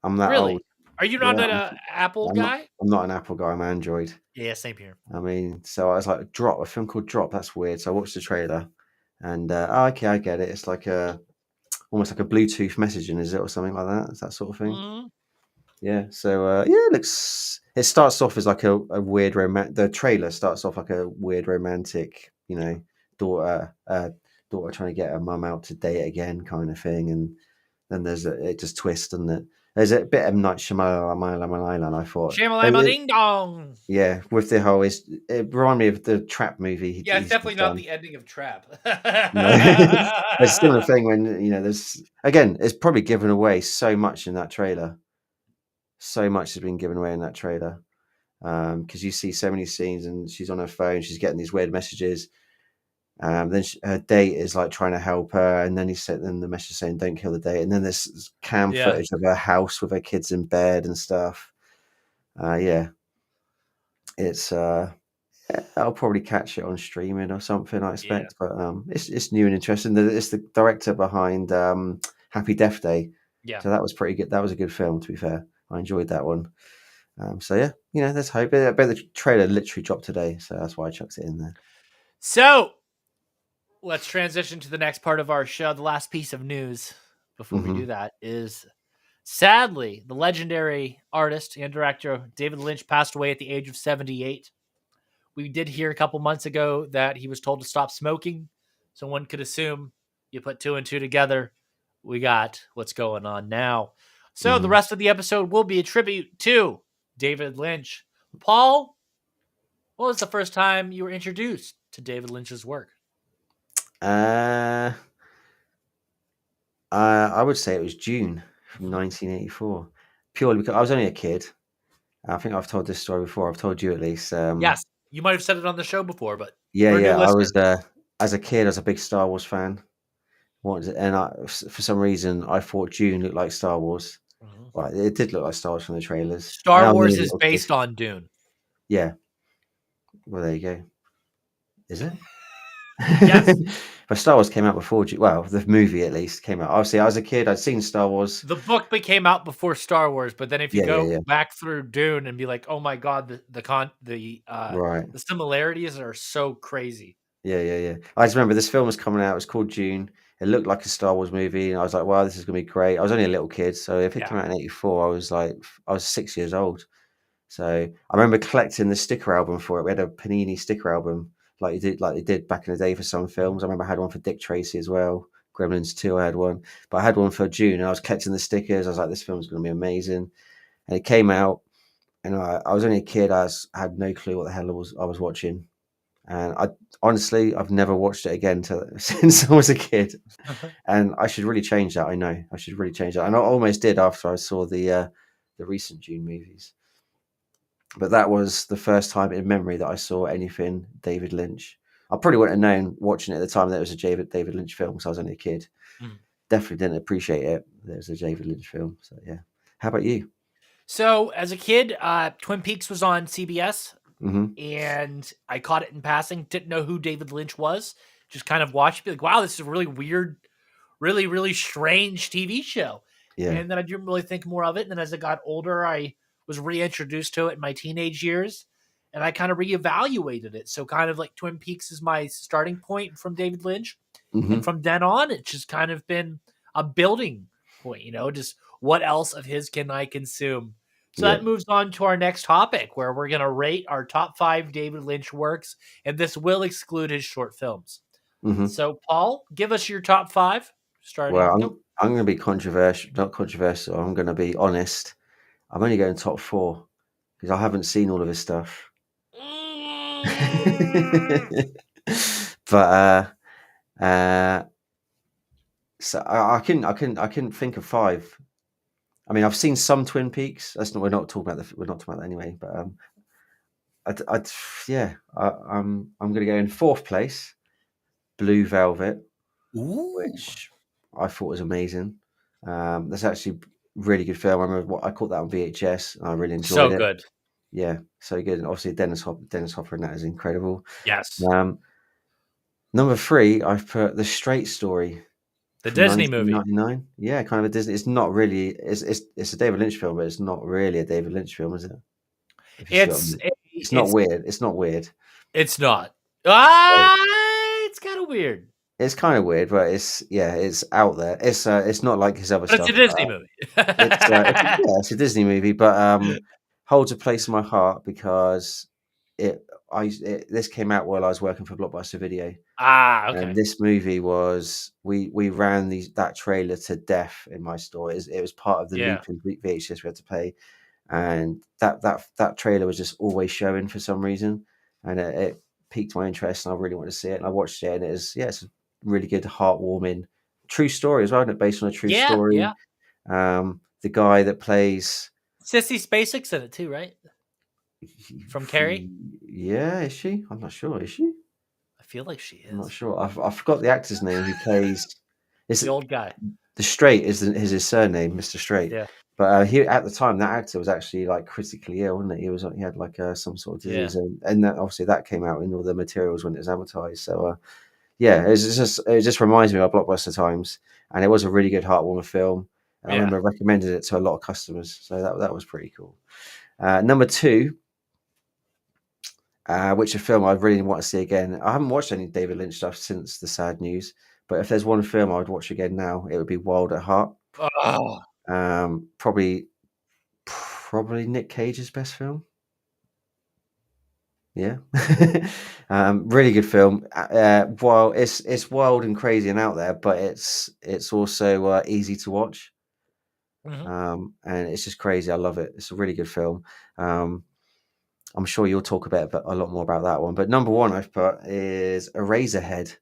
I'm that Really? old. Are you not Yeah, an Apple I'm not. guy? I'm not an Apple guy. I'm Android. Yeah, same here. I mean, so I was like, Drop, a film called Drop. That's weird. So I watched the trailer, and okay, I get it. It's like almost like a Bluetooth messaging, is it, or something like that? Is that sort of thing? Mm-hmm. Yeah. So yeah, it looks. It starts off as like a weird romantic. The trailer starts off like a weird romantic, daughter trying to get her mum out to date again, kind of thing, and then it just twists, doesn't it? There's a bit of Night Shyamalan, I thought. Shamalama ding dong. Yeah, with the whole, it reminded me of the Trap movie Yeah, it's he's definitely not done. the ending of Trap. No, it's a similar thing when there's again, it's probably given away so much in that trailer. So much has been given away in that trailer because you see so many scenes, and she's on her phone, she's getting these weird messages. Then her date is like trying to help her, and then he said, then the message saying, "Don't kill the date." And then there's cam Yeah. footage of her house with her kids in bed and stuff. Yeah, it's I'll probably catch it on streaming or something, I expect. But it's new and interesting. It's the director behind Happy Death Day, Yeah. so that was pretty good. That was a good film, to be fair. I enjoyed that one. So yeah, there's hope. I bet the trailer literally dropped today, so that's why I chucked it in there. So let's transition to the next part of our show. The last piece of news before we do that is, sadly, the legendary artist and director David Lynch passed away at the age of 78. We did hear a couple months ago that he was told to stop smoking, so one could assume you put two and two together, we got what's going on now. So the rest of the episode will be a tribute to David Lynch. Paul, what was the first time you were introduced to David Lynch's work? I would say it was June from 1984, purely because I was only a kid. I think I've told this story before. I've told you at least. Yes, you might have said it on the show before, but Yeah, for a new yeah. I listener. was as a kid, I was a big Star Wars fan. For some reason, I thought Dune looked like Star Wars. Well, it did look like Star Wars from the trailers. Star Wars is based on Dune. Yeah. Well, there you go. Is it? Yes. But Star Wars came out before. Well, the movie at least came out. Obviously, I was a kid. I'd seen Star Wars. The book came out before Star Wars, but then if you Yeah. back through Dune and be like, "Oh my god, Right. the similarities are so crazy." Yeah. I just remember this film was coming out. It was called Dune. It looked like a Star Wars movie, and I was like, "Wow, this is gonna be great." I was only a little kid, so if it came out in '84, I was 6 years old. So I remember collecting the sticker album for it. We had a Panini sticker album, like they did back in the day for some films. I remember I had one for Dick Tracy as well. Gremlins 2, I had one, but I had one for Dune, and I was collecting the stickers. I was like, "This film's gonna be amazing," and it came out, and I was only a kid. I had no clue what the hell I was watching. And I've never watched it again since I was a kid. And I should really change that. I know I should really change that. And I almost did after I saw the recent Dune movies. But that was the first time in memory that I saw anything David Lynch. I probably wouldn't have known watching it at the time that it was a David Lynch film because I was only a kid. definitely didn't appreciate it. There's a David Lynch film. So yeah. How about you? So as a kid, Twin Peaks was on CBS, Hmm. and I caught it in passing. Didn't know who David Lynch was. Just kind of watched it, be like, wow, this is a really weird, really, really strange TV show. Yeah. And then I didn't really think more of it. And then as I got older, I was reintroduced to it in my teenage years, and I kind of reevaluated it. So kind of like Twin Peaks is my starting point from David Lynch. And Hmm. from then on, it's just kind of been a building point, just what else of his can I consume? So Yeah. that moves on to our next topic, where we're going to rate our top 5 David Lynch works, and this will exclude his short films. Hmm. So, Paul, give us your top 5, Well, starting. Nope. I'm going to be controversial, not controversial. I'm going to be honest. I'm only going top four because I haven't seen all of his stuff. Mm. But uh, so I can think of five. I mean, I've seen some Twin Peaks. That's not we're not talking about that anyway. But I'd yeah, I'm going to go in fourth place, Blue Velvet, Ooh. which I thought was amazing. That's actually a really good film. I remember I caught that on VHS and I really enjoyed So it. good. Yeah, so good. And obviously Dennis Hopper in that is incredible. Yes. Um, Number three, I've put The Straight Story The from Disney movie. 1999. Yeah, kind of a Disney. It's not really. It's a David Lynch film, but it's not really a David Lynch film, is it? If you see what I It's mean. It's not it's weird. It's not weird. it's not. So It's kind of weird, it's kind of weird, but it's out there. It's not like his other but it's a stuff. Disney movie. It's a Disney movie, but holds a place in my heart because this came out while I was working for Blockbuster Video. And Okay. this movie was we ran that trailer to death in my store. It was part of the Yeah. looping VHS we had to play, and that trailer was just always showing for some reason, and it piqued my interest, and I really wanted to see it. And I watched it, and it's a really good, heartwarming, true story as well, isn't it? Based on a true Yeah, story. yeah. The guy that plays, Sissy Spacek's in it too, right? From Carrie? yeah, is she? I'm not sure. Is she? I feel like she I'm not is. sure. I forgot the actor's name who plays. It's The old guy. the Straight is his surname, Mr. Straight. Yeah. But he at the time that actor was actually like critically ill, wasn't he? He had like some sort of Yeah. disease, and that obviously that came out in all the materials when it was advertised. So yeah, it just reminds me of Blockbuster times, and it was a really good heartwarming film. I Yeah. remember recommending it to a lot of customers, so that was pretty cool. Number two, which a film I really want to see again. I haven't watched any David Lynch stuff since The Sad News, but if there's one film I would watch again now, it would be Wild at Heart. Oh. Probably Nick Cage's best film. Yeah, really good film. While it's wild and crazy and out there, but it's also easy to watch. Mhm. And it's just crazy. I love it. It's a really good film. I'm sure you'll talk a lot more about that one. But number one I've put is Eraserhead,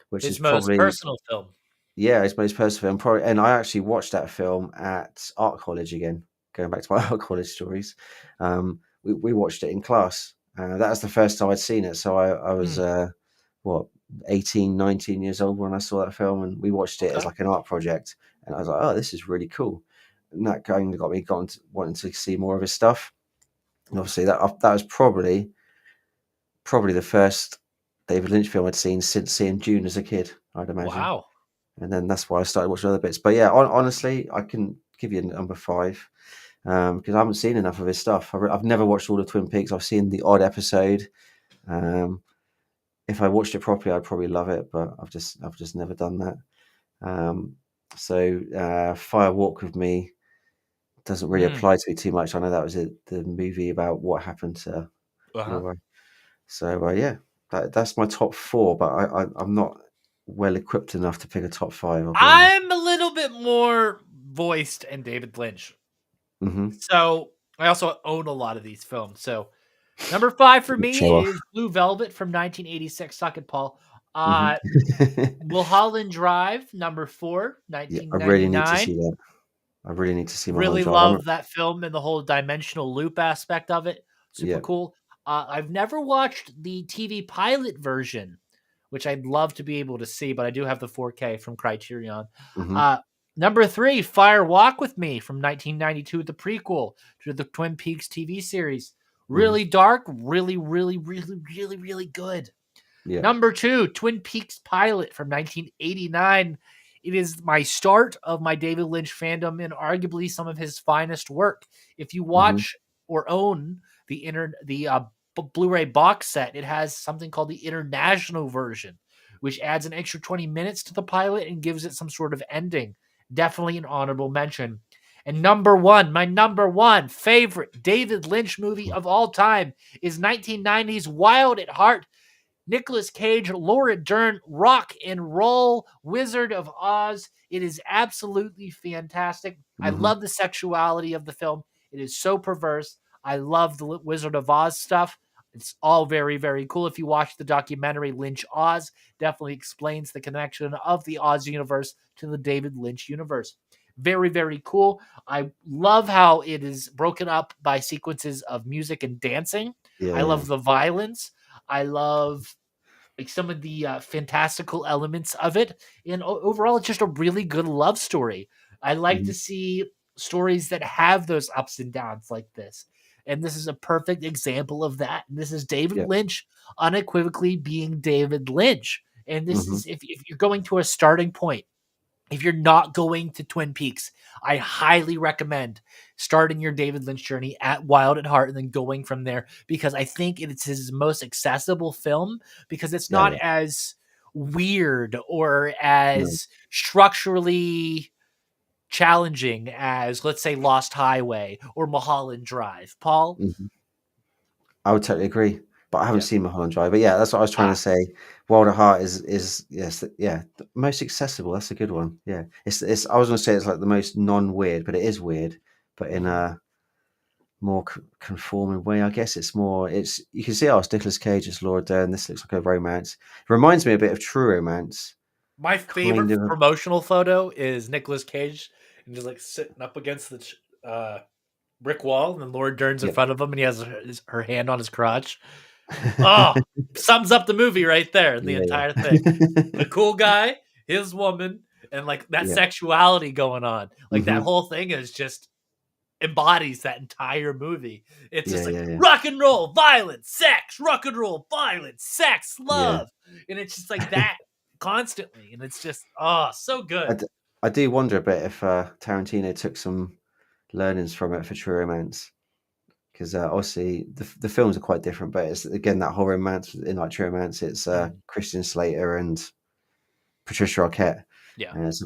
which is His most probably, personal film. yeah, it's my most personal film. Probably, and I actually watched that film at art college again. Going back to my art college stories, we watched it in class. That was the first time I'd seen it. So I was Hmm. what 18, 19 years old when I saw that film, and we watched it as Okay. like an art project. And I was like, oh, this is really cool. And that kind of got me wanting to see more of his stuff. And obviously, that was probably the first David Lynch film I'd seen since seeing Dune as a kid, I'd imagine. Wow. And then that's why I started watching other bits. But yeah, honestly, I can give you number five because I haven't seen enough of his stuff. I've never watched all the Twin Peaks. I've seen the odd episode. Um, if I watched it properly, I'd probably love it, but I've just never done that. Um, Fire Walk with Me doesn't really Mm. apply to me too much. I know that was the movie about what happened to Uh-huh. Laura. So yeah, that's my top four. But I'm not well equipped enough to pick a top five. I'll be honest. I'm a little bit more voiced in David Lynch. Hmm. So I also own a lot of these films. So number 5 for me Show off. is Blue Velvet from 1986. Suck it, Paul. Hmm. Mulholland Drive, number 4, Yeah, I really need to 1999. see that. I really need to see Mulholland Really Drive. love that film and the whole dimensional loop aspect of it. Super Yeah. cool. I've never watched the TV pilot version which I'd love to be able to see, but I do have the 4K from Criterion. Hmm. Uh, Number 3, Fire Walk with Me from 1992, the prequel to the Twin Peaks TV series. Hmm. Really dark, really, really, really, really, really good. Yeah. Number 2, Twin Peaks Pilot from 1989. It is my start of my David Lynch fandom and arguably some of his finest work. If you Hmm. watch or own the Blu-ray box set, it has something called the international version, which adds an extra 20 minutes to the pilot and gives it some sort of ending. Definitely an honorable mention. And number 1, my number 1 favorite David Lynch movie of all time is 1990's Wild at Heart. Nicolas Cage, Laura Dern, rock and roll, Wizard of Oz. It is absolutely fantastic. I Hmm. love the sexuality of the film. It is so perverse. I love the Wizard of Oz stuff. It's all very, very cool. If you watch the documentary Lynch Oz, definitely explains the connection of the Oz universe to the David Lynch universe. Very, very cool. I love how it is broken up by sequences of music and dancing. Yeah. I Yeah. love the violence. I love like some of the fantastical elements of it. And overall, it's just a really good love story. I like to Hmm. see stories that have those ups and downs like this. And this is a perfect example of that. And this is David Yeah. Lynch unequivocally being David Lynch. And this Hmm. is if you're going to a starting point, if you're not going to Twin Peaks, I highly recommend starting your David Lynch journey at Wild at Heart and then going from there because I think it's his most accessible film because it's Yeah. not Yeah. as weird or No. as structurally challenging as, let's say, Lost Highway or Mulholland Drive. Paul? Hmm. I would totally agree, but I haven't Yeah. seen Mulholland Drive. But yeah, that's what I was trying to Ah, say. Wild at Heart is yes, yeah, the most accessible. That's a good one. Yeah, it's. I was going to say it's like the most non-weird, but it is weird, but in mhm. a more conforming way. I guess it's more. It's you can see, oh, it's Nicolas Cage, it's Laura Dern. This looks like a romance. It reminds me a bit of True Romance, My kind favorite of. promotional photo is Nicolas Cage and just like sitting up against the brick wall, and then Laura Dern's in Yep. front of him, and he has her hand on his crotch. Oh, sums up the movie right there and the Yeah, entire thing. yeah, The cool guy, his woman, and like that yeah. sexuality going on. Like that Hmm. whole thing is just embodies that entire movie. It's Yeah, just like yeah, yeah, rock and roll, violence, sex, rock and roll, violence, sex, yeah. love. And it's just like that constantly. And it's just, oh, so I, good. d- I do wonder a bit if Tarantino took some learnings from it for True Romance. Because obviously the films are quite different, but it's again that whole romance in like True Romance. It's Mhm. Christian Slater and Patricia Arquette, Yeah. and it's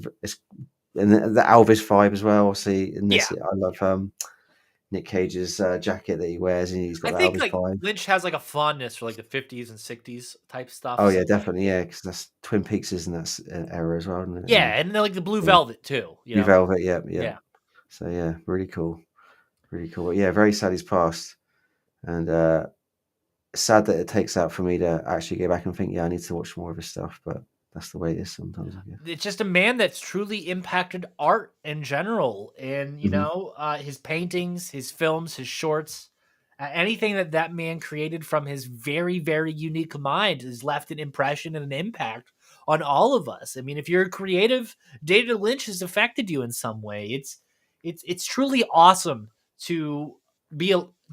and the Elvis vibe as well. Obviously, in Yeah. this, I love Nick Cage's jacket that he wears, and he's I got the think Elvis like vibe. Lynch has like a fondness for like the 50s and 60s type stuff. Oh So yeah, definitely, yeah, because that's Twin Peaks, isn't that era as well, isn't it? yeah, and then like the Blue Yeah, Velvet too, you Blue know? Velvet, yeah, yeah. Yeah. So yeah, really cool, really cool. But yeah, very sad he's passed, and sad that it takes that for me to actually go back and think, yeah, I need to watch more of his stuff, but that's the way it is sometimes, I guess. It's just a man that's truly impacted art in general, and Hmm. his paintings, his films, his shorts, anything that that man created from his very, very unique mind has left an impression and an impact on all of us. I mean, if you're a creative, David Lynch has affected you in some way. It's truly awesome to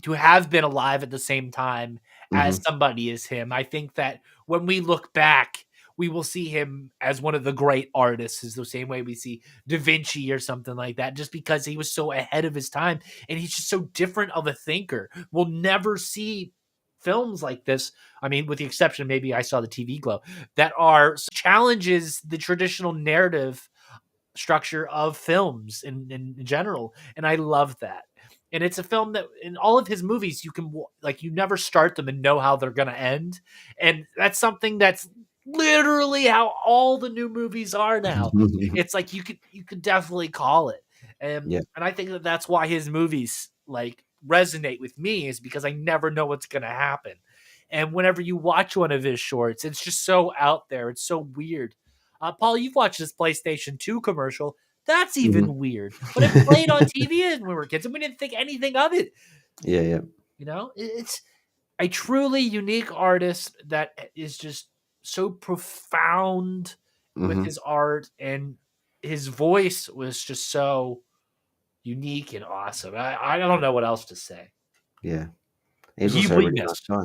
to have been alive at the same time as Hmm. somebody as him. I think that when we look back, we will see him as one of the great artists, is the same way we see Da Vinci or something like that, just because he was so ahead of his time and he's just so different of a thinker. We'll never see films like this. I mean, with the exception, maybe I saw the TV Glow, that are challenges the traditional narrative structure of films in general. And I love that. And it's a film that in all of his movies, you can like, you never start them and know how they're going to end. And that's something that's literally how all the new movies are now. It's like you could definitely call it. Yeah. And I think that that's why his movies like resonate with me, is because I never know what's going to happen. And whenever you watch one of his shorts, it's just so out there. It's so weird. Paul, you've watched this PlayStation 2 commercial. That's Hmm. even weird. But it played on TV when we were kids, and we didn't think anything of it. Yeah, yeah. It's a truly unique artist that is just so profound with Hmm. his art, and his voice was just so unique and awesome. I don't know what else to say. Yeah. He was Ye also a really nice Weakness. guy.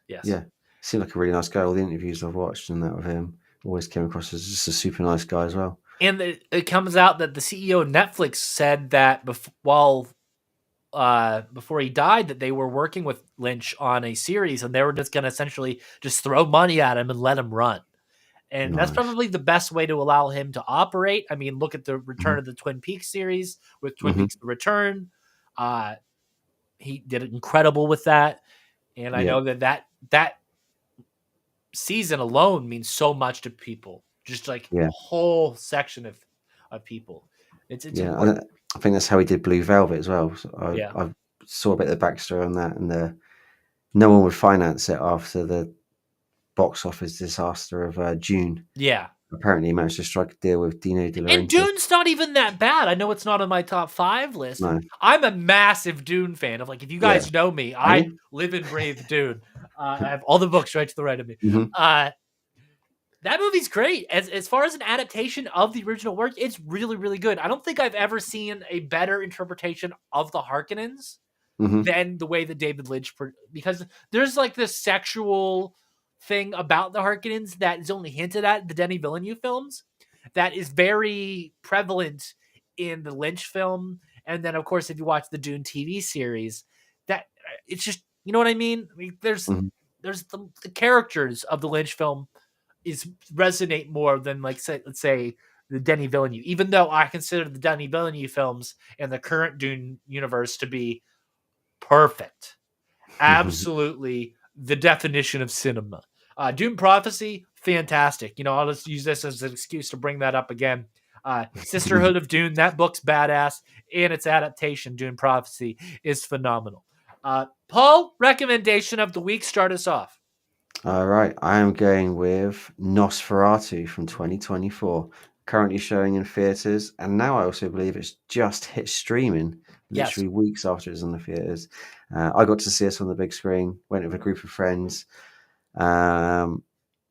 Yes. Yeah. Seemed like a really nice guy. All the interviews I've watched and that with him always came across as just a super nice guy as well. And it comes out that the CEO of Netflix said that before he died, that they were working with Lynch on a series, and they were just going to essentially just throw money at him and let him run. And that's Nice. probably the best way to allow him to operate. I mean, look at the Hmm. return of the Twin Peaks series with Twin Hmm. Peaks: The Return. Uh, he did incredible with that, and I Yeah. know that season alone means so much to people. Just like a Yeah. whole section of people. It's Yeah. important. I think that's how he did Blue Velvet as well. So Yeah. I saw a bit of the backstory on that, and no one would finance it after the box office disaster of June. Yeah. Apparently, he managed to strike a deal with Dino De And Laurentiis. Dune's not even that bad. I know it's not on my top 5 list. No. I'm a massive Dune fan. Of like, if you Yeah. guys know me, Are I you? live and breathe Dune. I have all the books right to the right of me. Hmm. That movie's great. As far as an adaptation of the original work, it's really, really good. I don't think I've ever seen a better interpretation of the Harkonnens Hmm. than the way that David Lynch, because there's like this sexual thing about the Harkonnens that is only hinted at in the Denis Villeneuve films that is very prevalent in the Lynch film. And then, of course, if you watch the Dune TV series, that it's just, you know what I mean? I mean, Hmm. there's the characters of the Lynch film is resonate more than like say, let's say the Denis Villeneuve. Even though I consider the Denis Villeneuve films and the current Dune universe to be perfect, absolutely the definition of cinema. Dune Prophecy, fantastic. You know, I'll just use this as an excuse to bring that up again. Sisterhood of Dune, that book's badass, and its adaptation, Dune Prophecy, is phenomenal. Paul, recommendation of the week, start us off. All right, I am going with Nosferatu from 2024, currently showing in theaters, and now I also believe it's just hit streaming, Yes. literally weeks after it's in the theaters. I got to see it on the big screen, went with a group of friends. Um,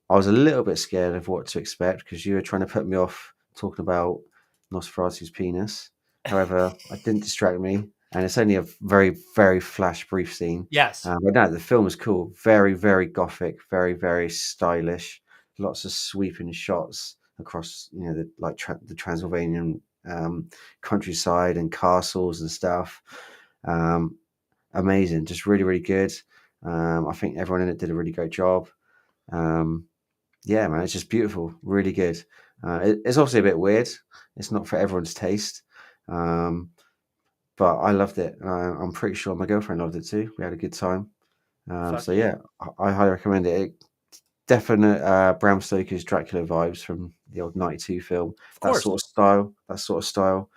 I was a little bit scared of what to expect because you were trying to put me off talking about Nosferatu's penis. However, it didn't distract me, and it's only a very, very flash, brief scene. Yes. But no, the film is cool. Very, very gothic. Very, very stylish. Lots of sweeping shots across, the Transylvanian countryside and castles and stuff. Um, Amazing, just really, really good. I think everyone in it did a really great job. Um, yeah, man, it's just beautiful, really good. It's obviously a bit weird. It's not for everyone's taste, um, but I loved it. I'm pretty sure my girlfriend loved it too. We had a good time. Fuck So yeah. yeah, I highly recommend it. Definite Bram Stoker's Dracula vibes from the old '92 film. Of course. That sort of style.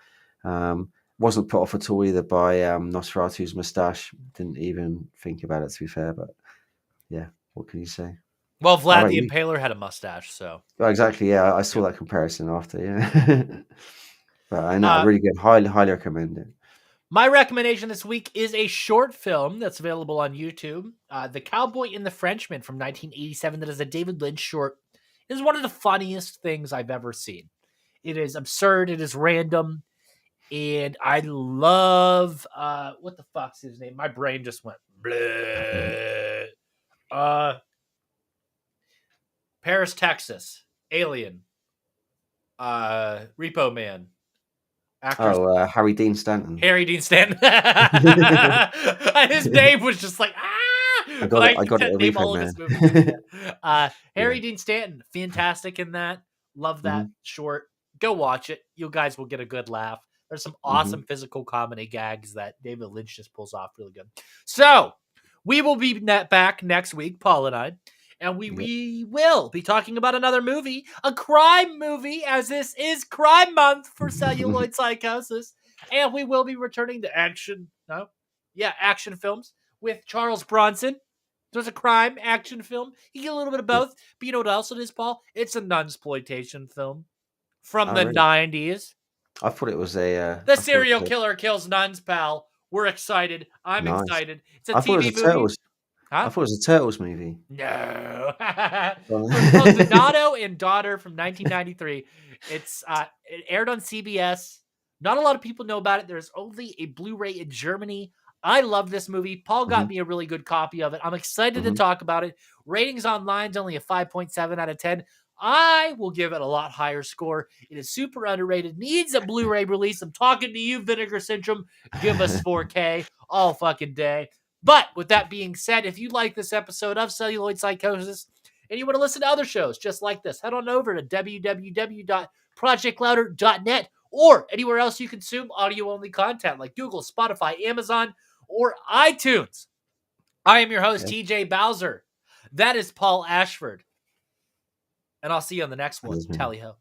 Wasn't put off at all either by Nosferatu's mustache. Didn't even think about it, to be fair. But yeah, what can you say? Well, How Vlad about the you? Impaler had a mustache, so Oh, exactly. Yeah, I saw yeah. that comparison after. Yeah, but I know, Uh, really good. Highly, highly recommend it. my recommendation this week is a short film that's available on YouTube. The Cowboy and the Frenchman from 1987. That is a David Lynch short. It is one of the funniest things I've ever seen. It is absurd. It is random, and I love what the fuck's his name? My brain just went bleh. Uh, Paris, Texas, Alien, Repo Man, actors. Oh, Harry Dean Stanton. Harry Dean Stanton. And his name was just like, I but got it. I I got it. can't A name repo all of his man. movies. Yeah. Harry Dean Stanton, fantastic in that. Love that Hmm. short. Go watch it. You guys will get a good laugh. There's some Hmm. awesome physical comedy gags that David Lynch just pulls off really good. So we will be back next week, Paul and Yep. we will be talking about another movie, a crime movie, as this is Crime Month for Celluloid Psychosis. And we will be returning to action films with Charles Bronson. There's a crime action film. You get a little bit of Yeah. both. But you know what else it is, Paul? It's a nunsploitation film from Oh, the really? 90s. I thought it was a. The I thought it serial was killer kills nuns, pal. We're excited. a I'm nice. excited. It's a I thought it was TV a movie. turtles. I Huh? thought it was a Turtles movie. No. Oh, So it's called Donato and Daughter from 1993. It aired on CBS. Not a lot of people know about it. There's only a Blu-ray in Germany. I love this movie. Paul got Mhm, me a really good copy of it. I'm excited to mhm. talk about it. Ratings online is only a 5.7 out of 10. I will give it a lot higher score. It is super underrated. Needs a Blu-ray release. I'm talking to you, Vinegar Syndrome. Give us 4K all fucking day. But with that being said, if you like this episode of Celluloid Psychosis and you want to listen to other shows just like this, head on over to www.projectlouder.net or anywhere else you consume audio-only content like Google, Spotify, Amazon, or iTunes. I am your host, Yeah, TJ Bowser. That is Paul Ashford. And I'll see you on the next that one. is me. Tally ho.